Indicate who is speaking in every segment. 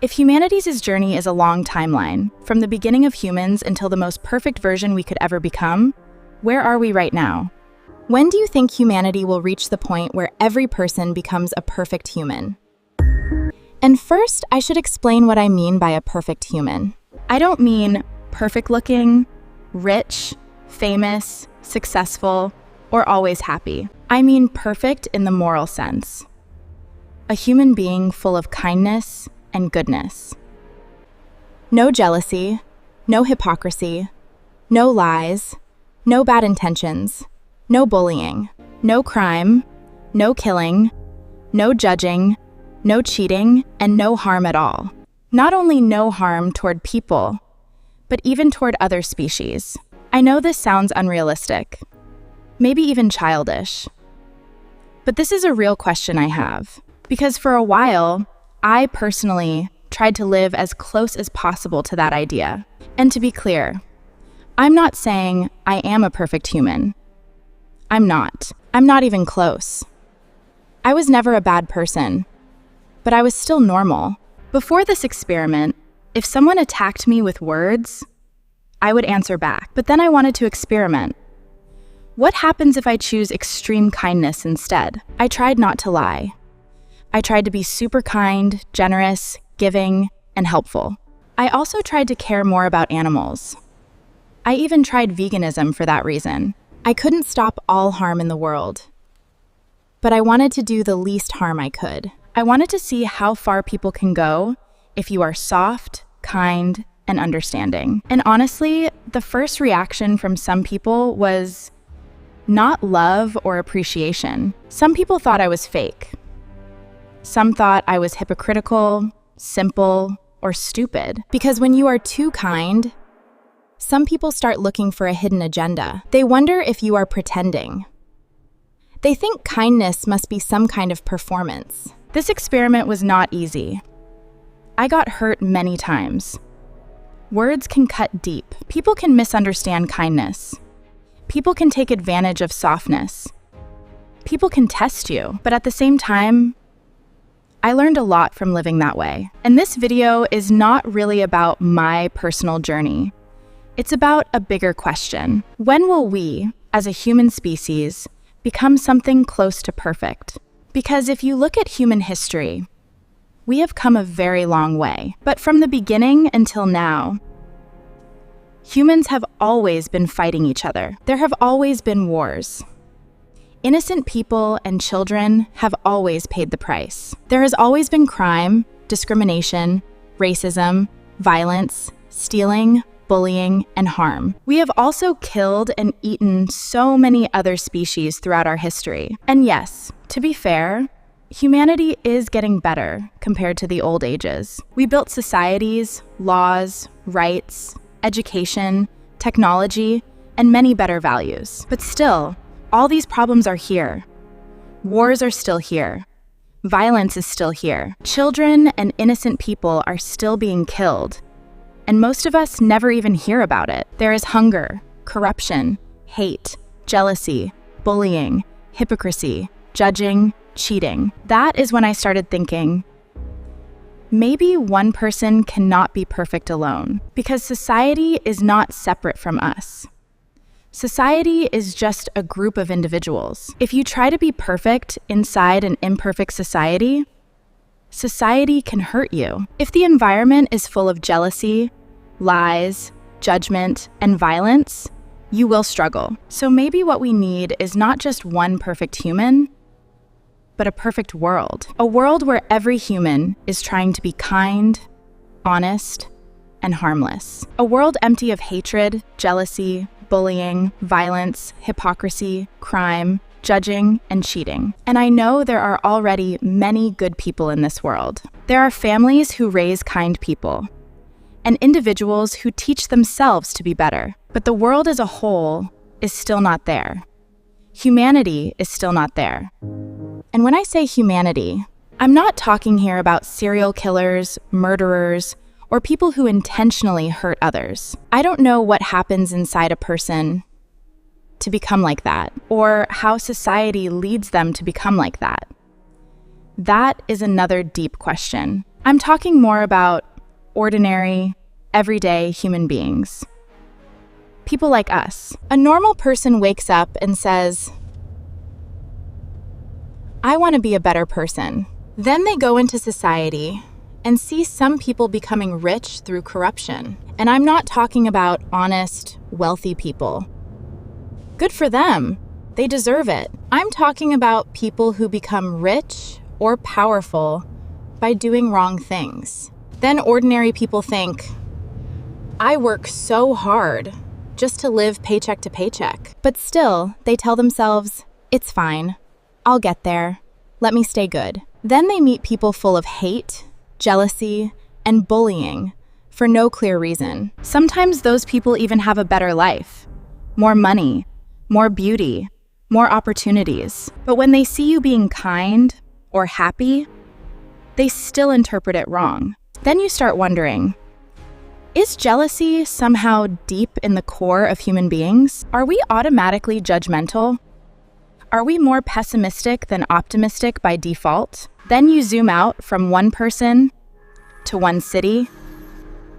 Speaker 1: If humanity's journey is a long timeline, from the beginning of humans until the most perfect version we could ever become, where are we right now? When do you think humanity will reach the point where every person becomes a perfect human? And first, I should explain what I mean by a perfect human. I don't mean perfect looking, rich, famous, successful, or always happy. I mean perfect in the moral sense. A human being full of kindness and goodness. No jealousy, no hypocrisy, no lies, no bad intentions, no bullying, no crime, no killing, no judging, no cheating, and no harm at all. Not only no harm toward people, but even toward other species. I know this sounds unrealistic, maybe even childish. But this is a real question I have, because for a while, I personally tried to live as close as possible to that idea. And to be clear, I'm not saying I am a perfect human. I'm not. I'm not even close. I was never a bad person, but I was still normal. Before this experiment, if someone attacked me with words, I would answer back. But then I wanted to experiment. What happens if I choose extreme kindness instead? I tried not to lie. I tried to be super kind, generous, giving, and helpful. I also tried to care more about animals. I even tried veganism for that reason. I couldn't stop all harm in the world, but I wanted to do the least harm I could. I wanted to see how far people can go if you are soft, kind, and understanding. And honestly, the first reaction from some people was not love or appreciation. Some people thought I was fake. Some thought I was hypocritical, simple, or stupid. Because when you are too kind, some people start looking for a hidden agenda. They wonder if you are pretending. They think kindness must be some kind of performance. This experiment was not easy. I got hurt many times. Words can cut deep. People can misunderstand kindness. People can take advantage of softness. People can test you, but at the same time, I learned a lot from living that way. And this video is not really about my personal journey. It's about a bigger question. When will we, as a human species, become something close to perfect? Because if you look at human history, we have come a very long way. But from the beginning until now, humans have always been fighting each other. There have always been wars. Innocent people and children have always paid the price. There has always been crime, discrimination, racism, violence, stealing, bullying, and harm. We have also killed and eaten so many other species throughout our history. And yes, to be fair, humanity is getting better compared to the old ages. We built societies, laws, rights, education, technology, and many better values. But still, all these problems are here. Wars are still here. Violence is still here. Children and innocent people are still being killed. And most of us never even hear about it. There is hunger, corruption, hate, jealousy, bullying, hypocrisy, judging, cheating. That is when I started thinking, maybe one person cannot be perfect alone, because society is not separate from us. Society is just a group of individuals. If you try to be perfect inside an imperfect society, society can hurt you. If the environment is full of jealousy, lies, judgment, and violence, you will struggle. So maybe what we need is not just one perfect human, but a perfect world. A world where every human is trying to be kind, honest, and harmless. A world empty of hatred, jealousy, bullying, violence, hypocrisy, crime, judging, and cheating. And I know there are already many good people in this world. There are families who raise kind people, and individuals who teach themselves to be better. But the world as a whole is still not there. Humanity is still not there. And when I say humanity, I'm not talking here about serial killers, murderers, or people who intentionally hurt others. I don't know what happens inside a person to become like that, or how society leads them to become like that. That is another deep question. I'm talking more about ordinary, everyday human beings. People like us. A normal person wakes up and says, I want to be a better person. Then they go into society and see some people becoming rich through corruption. And I'm not talking about honest, wealthy people. Good for them. They deserve it. I'm talking about people who become rich or powerful by doing wrong things. Then ordinary people think, I work so hard just to live paycheck to paycheck. But still, they tell themselves, it's fine. I'll get there. Let me stay good. Then they meet people full of hate, jealousy, and bullying for no clear reason. Sometimes those people even have a better life, more money, more beauty, more opportunities. But when they see you being kind or happy, they still interpret it wrong. Then you start wondering, is jealousy somehow deep in the core of human beings? Are we automatically judgmental? Are we more pessimistic than optimistic by default? Then you zoom out from one person to one city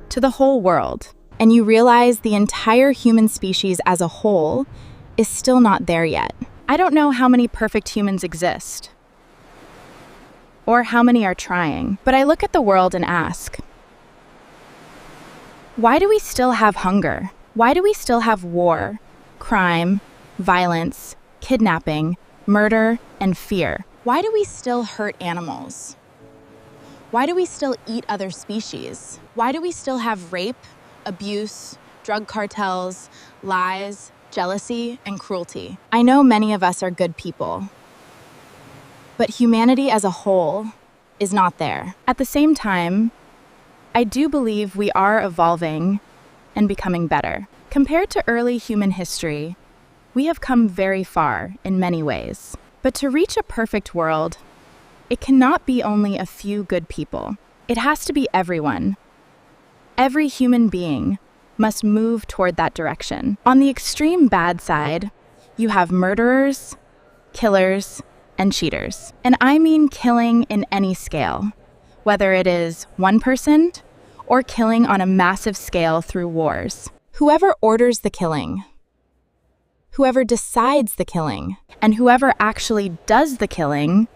Speaker 1: to the whole world, and you realize the entire human species as a whole is still not there yet. I don't know how many perfect humans exist, or how many are trying, but I look at the world and ask, why do we still have hunger? Why do we still have war, crime, violence, kidnapping, murder, and fear? Why do we still hurt animals? Why do we still eat other species? Why do we still have rape, abuse, drug cartels, lies, jealousy, and cruelty? I know many of us are good people, but humanity as a whole is not there. At the same time, I do believe we are evolving and becoming better. Compared to early human history, we have come very far in many ways. But to reach a perfect world, it cannot be only a few good people. It has to be everyone. Every human being must move toward that direction. On the extreme bad side, you have murderers, killers, and cheaters. And I mean killing in any scale, whether it is one person or killing on a massive scale through wars. Whoever orders the killing, whoever decides the killing, and whoever actually does the killing,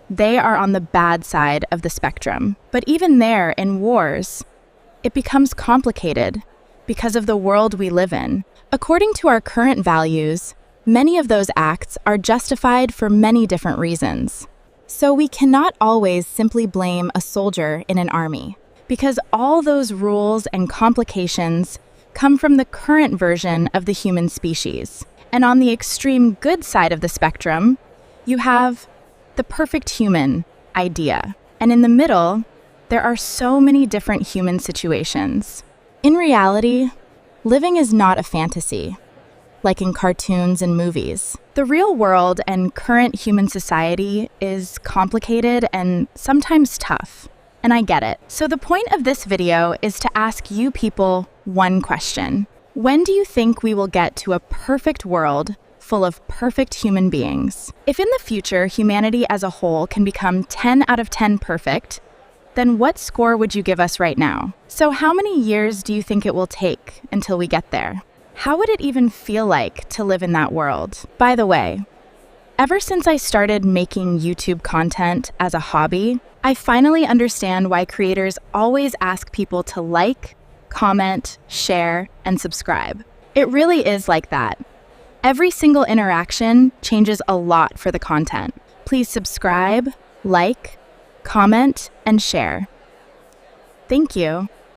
Speaker 1: they are on the bad side of the spectrum. But even there, in wars, it becomes complicated because of the world we live in. According to our current values, many of those acts are justified for many different reasons. So we cannot always simply blame a soldier in an army, because all those rules and complications come from the current version of the human species. And on the extreme good side of the spectrum, you have the perfect human idea. And in the middle, there are so many different human situations. In reality, living is not a fantasy, like in cartoons and movies. The real world and current human society is complicated and sometimes tough. And I get it. So the point of this video is to ask you people one question. When do you think we will get to a perfect world full of perfect human beings? If in the future humanity as a whole can become 10 out of 10 perfect, then what score would you give us right now? So how many years do you think it will take until we get there? How would it even feel like to live in that world? By the way, ever since I started making YouTube content as a hobby, I finally understand why creators always ask people to like, comment, share, and subscribe. It really is like that. Every single interaction changes a lot for the content. Please subscribe, like, comment, and share. Thank you.